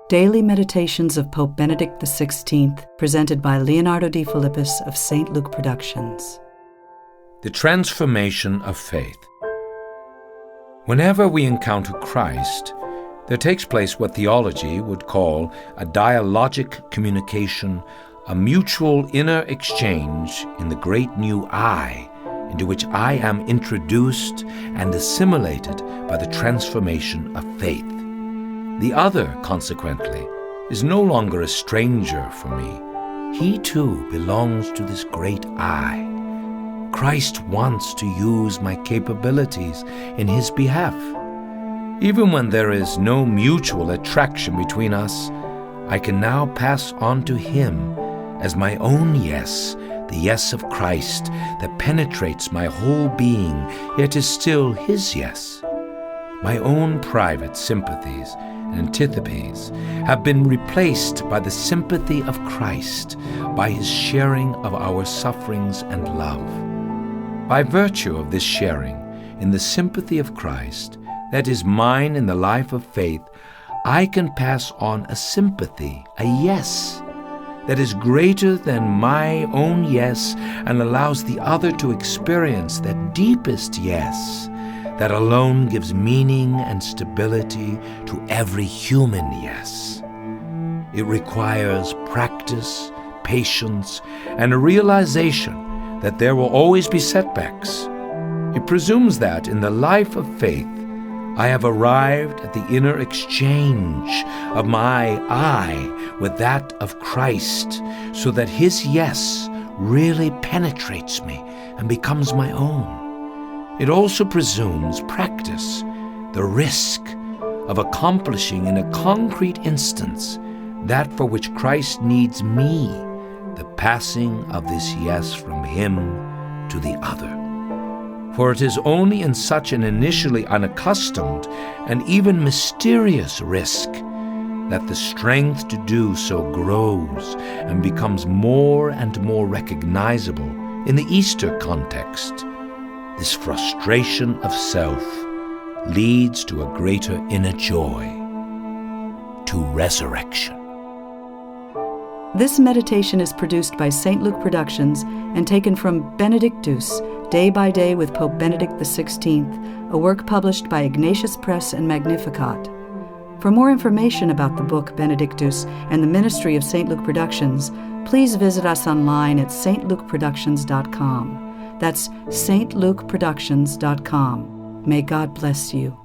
Daily Meditations of Pope Benedict XVI, presented by Leonardo Defilippis of St. Luke Productions. The transformation of faith. Whenever we encounter Christ, there takes place what theology would call a dialogic communication, a mutual inner exchange in the great new I, into which I am introduced and assimilated by the transformation of faith. The other, consequently, is no longer a stranger for me. He too belongs to this great I. Christ wants to use my capabilities in His behalf. Even when there is no mutual attraction between us, I can now pass on to Him as my own yes, the yes of Christ that penetrates my whole being, yet is still His yes. My own private sympathies and antipathies have been replaced by the sympathy of Christ, by His sharing of our sufferings and love. By virtue of this sharing in the sympathy of Christ that is mine in the life of faith, I can pass on a sympathy, a yes, that is greater than my own yes and allows the other to experience that deepest yes that alone gives meaning and stability to every human yes. It requires practice, patience, and a realization that there will always be setbacks. It presumes that in the life of faith, I have arrived at the inner exchange of my I with that of Christ, so that His yes really penetrates me and becomes my own. It also presumes practice, the risk of accomplishing in a concrete instance that for which Christ needs me, the passing of this yes from Him to the other. For it is only in such an initially unaccustomed and even mysterious risk that the strength to do so grows and becomes more and more recognizable in the Easter context. This frustration of self leads to a greater inner joy, to resurrection. This meditation is produced by St. Luke Productions and taken from Benedictus, Day by Day with Pope Benedict XVI, a work published by Ignatius Press and Magnificat. For more information about the book Benedictus and the ministry of St. Luke Productions, please visit us online at stlukeproductions.com. That's stlukeproductions.com. May God bless you.